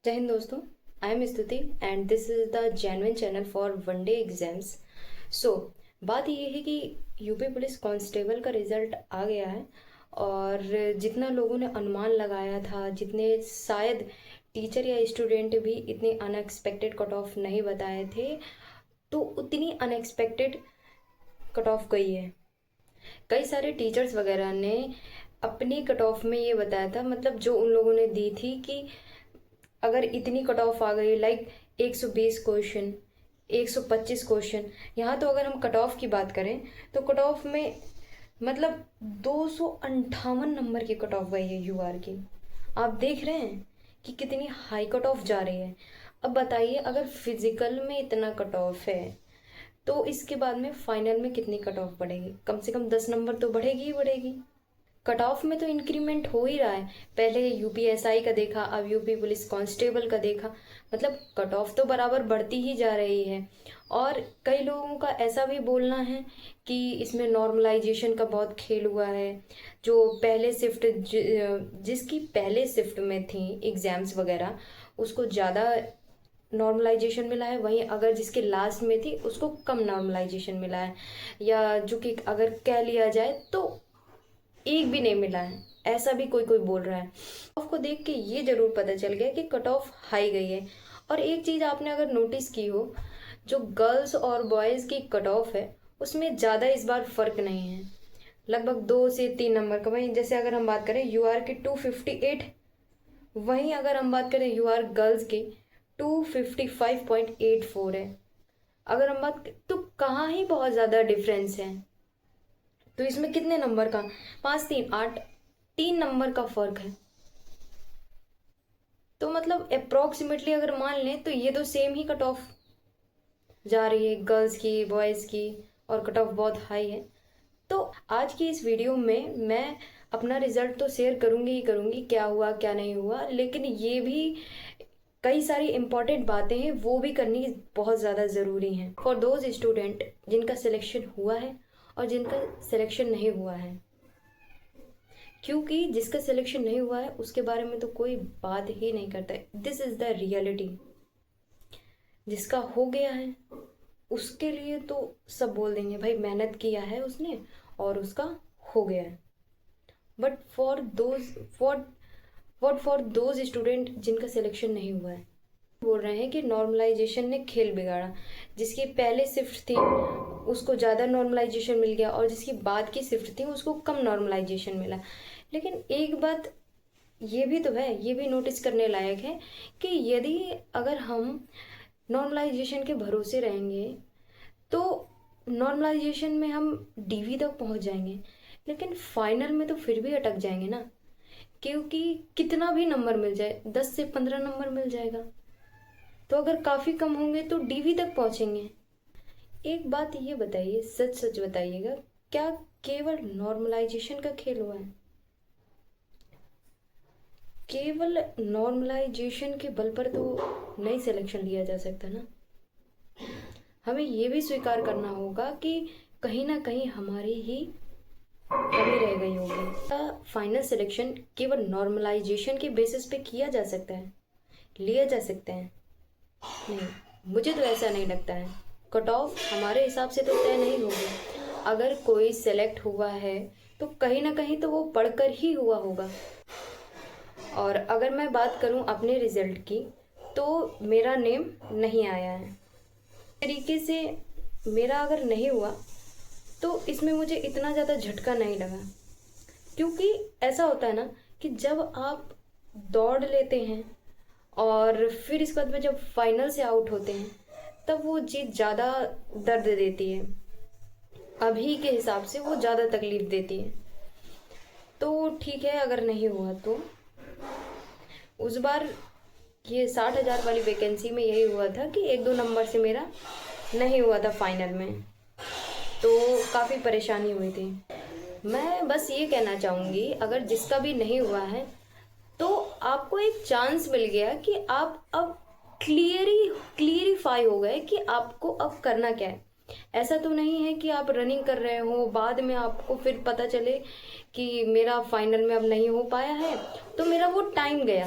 जय हिंद दोस्तों। I am Stuti and this is the genuine channel for one day exams. So बात ये है कि यूपी पुलिस कांस्टेबल का रिज़ल्ट आ गया है और जितना लोगों ने अनुमान लगाया था, जितने शायद टीचर या स्टूडेंट भी इतने अनएक्सपेक्टेड कट ऑफ नहीं बताए थे, तो उतनी अनएक्सपेक्टेड कट ऑफ गई है। कई सारे टीचर्स वगैरह ने अपनी कट ऑफ में ये बताया था, मतलब जो उन लोगों ने दी थी कि अगर इतनी कट ऑफ आ गई, लाइक 120 क्वेश्चन, 125 क्वेश्चन, यहाँ तो अगर हम कट ऑफ की बात करें तो कट ऑफ में मतलब 258 नंबर की कट ऑफ गई है यूआर की। आप देख रहे हैं कि कितनी हाई कट ऑफ जा रही है। अब बताइए, अगर फिजिकल में इतना कट ऑफ है तो इसके बाद में फाइनल में कितनी कट ऑफ बढ़ेगी? कम से कम 10 नंबर तो बढ़ेगी ही बढ़ेगी। कट ऑफ में तो इंक्रीमेंट हो ही रहा है। पहले यूपीएसआई का देखा, अब यूपी पुलिस कांस्टेबल का देखा, मतलब कट ऑफ तो बराबर बढ़ती ही जा रही है। और कई लोगों का ऐसा भी बोलना है कि इसमें नॉर्मलाइजेशन का बहुत खेल हुआ है। जो पहले शिफ्ट जिसकी पहले शिफ्ट में थी एग्ज़ाम्स वगैरह, उसको ज़्यादा नॉर्मलाइजेशन मिला है, वहीं अगर जिसके लास्ट में थी उसको कम नॉर्मलाइजेशन मिला है, या जो कि अगर कह लिया जाए तो एक भी नहीं मिला है, ऐसा भी कोई कोई बोल रहा है। कट ऑफ को देख के ये जरूर पता चल गया कि कट ऑफ हाई गई है। और एक चीज़ आपने अगर नोटिस की हो, जो गर्ल्स और बॉयज़ की कट ऑफ है उसमें ज़्यादा इस बार फर्क नहीं है, लगभग 2 से 3 नंबर का। वहीं जैसे अगर हम बात करें यूआर की 258, वहीं अगर हम बात करें यूआर गर्ल्स की 255.84 है। अगर हम बात तो कहाँ ही बहुत ज़्यादा डिफरेंस है। तो इसमें कितने नंबर का, 5 3 8, 3 नंबर का फर्क है। तो मतलब अप्रोक्सीमेटली अगर मान लें तो ये तो सेम ही कट ऑफ जा रही है, गर्ल्स की बॉयज़ की, और कट ऑफ बहुत हाई है। तो आज की इस वीडियो में मैं अपना रिजल्ट तो शेयर करूंगी ही करूंगी, क्या हुआ क्या नहीं हुआ, लेकिन ये भी कई सारी इंपॉर्टेंट बातें हैं वो भी करनी बहुत ज़्यादा ज़रूरी हैं फॉर दोज स्टूडेंट जिनका सिलेक्शन हुआ है और जिनका सिलेक्शन नहीं हुआ है। क्योंकि जिसका सिलेक्शन नहीं हुआ है उसके बारे में तो कोई बात ही नहीं करता है। This is the reality. जिसका हो गया है उसके लिए तो सब बोल देंगे भाई मेहनत किया है उसने और उसका हो गया है। बट फॉर दोज स्टूडेंट जिनका सिलेक्शन नहीं हुआ है, बोल रहे हैं कि नॉर्मलाइजेशन ने खेल बिगाड़ा। जिसकी पहले शिफ्ट थी उसको ज़्यादा नॉर्मलाइजेशन मिल गया और जिसकी बाद की शिफ्ट थी उसको कम नॉर्मलाइजेशन मिला। लेकिन एक बात ये भी तो है, ये भी नोटिस करने लायक है कि यदि अगर हम नॉर्मलाइजेशन के भरोसे रहेंगे तो नॉर्मलाइजेशन में हम डीवी तक पहुंच जाएंगे, लेकिन फाइनल में तो फिर भी अटक जाएंगे ना। क्योंकि कितना भी नंबर मिल जाए, 10 से 15 नंबर मिल जाएगा, तो अगर काफ़ी कम होंगे तो डीवी तक पहुंचेंगे। एक बात ये बताइए, सच सच बताइएगा, क्या केवल नॉर्मलाइजेशन का खेल हुआ है? केवल नॉर्मलाइजेशन के बल पर तो नहीं सिलेक्शन लिया जा सकता ना। हमें ये भी स्वीकार करना होगा कि कहीं ना कहीं हमारी ही कमी रह गई होगी। फाइनल सिलेक्शन केवल नॉर्मलाइजेशन के बेसिस पे किया जा सकता है, लिया जा सकता है? नहीं, मुझे तो ऐसा नहीं लगता है। कट ऑफ हमारे हिसाब से तो तय नहीं होगी। अगर कोई सेलेक्ट हुआ है तो कहीं ना कहीं तो वो पढ़कर ही हुआ होगा। और अगर मैं बात करूं अपने रिजल्ट की तो मेरा नेम नहीं आया है। तरीके से मेरा अगर नहीं हुआ तो इसमें मुझे इतना ज़्यादा झटका नहीं लगा। क्योंकि ऐसा होता है ना कि जब आप दौड़ लेते हैं और फिर इसके बाद में जब फाइनल से आउट होते हैं तब वो जीत ज़्यादा दर्द देती है, अभी के हिसाब से वो ज़्यादा तकलीफ देती है। तो ठीक है, अगर नहीं हुआ तो उस बार ये 60,000 वाली वैकेंसी में यही हुआ था कि 1 2 नंबर से मेरा नहीं हुआ था फाइनल में, तो काफ़ी परेशानी हुई थी। मैं बस ये कहना चाहूँगी, अगर जिसका भी नहीं हुआ है तो आपको एक चांस मिल गया कि आप अब क्लियरिफाई हो गए कि आपको अब करना क्या है। ऐसा तो नहीं है कि आप रनिंग कर रहे हो, बाद में आपको फिर पता चले कि मेरा फाइनल में अब नहीं हो पाया है तो मेरा वो टाइम गया।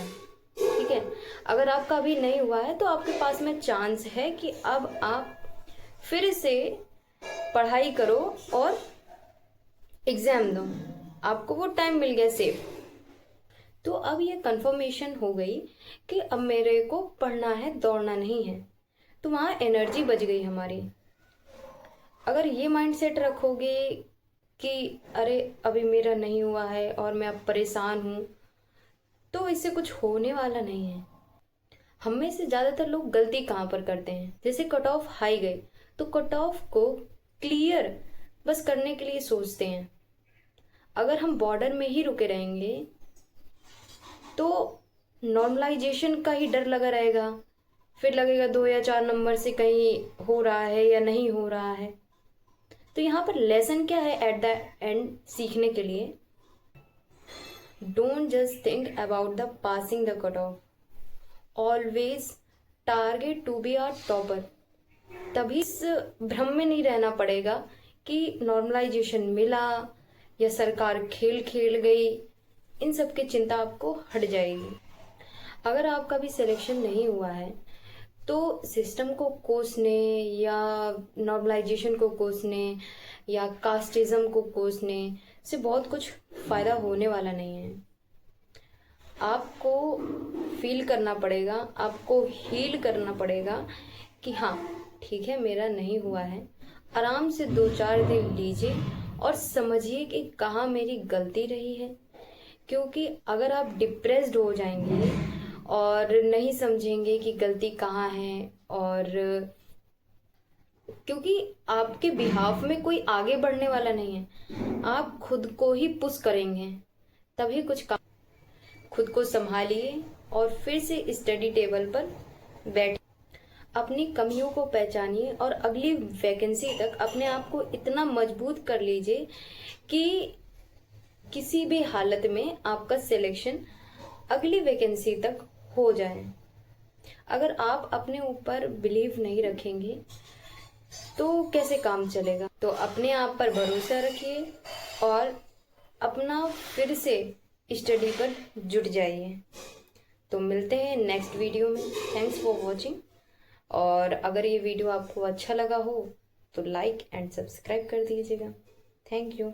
ठीक है, अगर आपका अभी नहीं हुआ है तो आपके पास में चांस है कि अब आप फिर से पढ़ाई करो और एग्ज़ाम दो, आपको वो टाइम मिल गया सेफ। तो अब ये कंफर्मेशन हो गई कि अब मेरे को पढ़ना है, दौड़ना नहीं है, तो वहाँ एनर्जी बच गई हमारी। अगर ये माइंडसेट रखोगे कि अरे अभी मेरा नहीं हुआ है और मैं अब परेशान हूँ, तो इससे कुछ होने वाला नहीं है। हम में से ज़्यादातर लोग गलती कहाँ पर करते हैं, जैसे कट ऑफ हाई गए तो कट ऑफ को क्लियर बस करने के लिए सोचते हैं। अगर हम बॉर्डर में ही रुके रहेंगे तो नॉर्मलाइजेशन का ही डर लगा रहेगा, फिर लगेगा 2 या 4 नंबर से कहीं हो रहा है या नहीं हो रहा है। तो यहाँ पर लेसन क्या है एट द एंड सीखने के लिए, don't just think about the passing the cut off, always target to be a topper. तभी इस भ्रम में नहीं रहना पड़ेगा कि नॉर्मलाइजेशन मिला या सरकार खेल खेल गई, इन सब की चिंता आपको हट जाएगी। अगर आपका भी सिलेक्शन नहीं हुआ है तो सिस्टम को कोसने या नॉर्मलाइजेशन को कोसने या कास्टिज्म को कोसने से बहुत कुछ फ़ायदा होने वाला नहीं है। आपको फील करना पड़ेगा, आपको हील करना पड़ेगा कि हाँ ठीक है मेरा नहीं हुआ है। आराम से 2-4 दिन लीजिए और समझिए कि कहाँ मेरी गलती रही है। क्योंकि अगर आप डिप्रेस्ड हो जाएंगे और नहीं समझेंगे कि गलती कहाँ है, और क्योंकि आपके बिहाफ में कोई आगे बढ़ने वाला नहीं है, आप खुद को ही पुश करेंगे तभी कुछ काम। खुद को संभालिए और फिर से स्टडी टेबल पर बैठ, अपनी कमियों को पहचानिए और अगली वैकेंसी तक अपने आप को इतना मजबूत कर लीजिए कि किसी भी हालत में आपका सिलेक्शन अगली वैकेंसी तक हो जाए। अगर आप अपने ऊपर बिलीव नहीं रखेंगे तो कैसे काम चलेगा। तो अपने आप पर भरोसा रखिए और अपना फिर से स्टडी पर जुट जाइए। तो मिलते हैं नेक्स्ट वीडियो में। Thanks for watching. और अगर ये वीडियो आपको अच्छा लगा हो तो लाइक एंड सब्सक्राइब कर दीजिएगा। Thank you.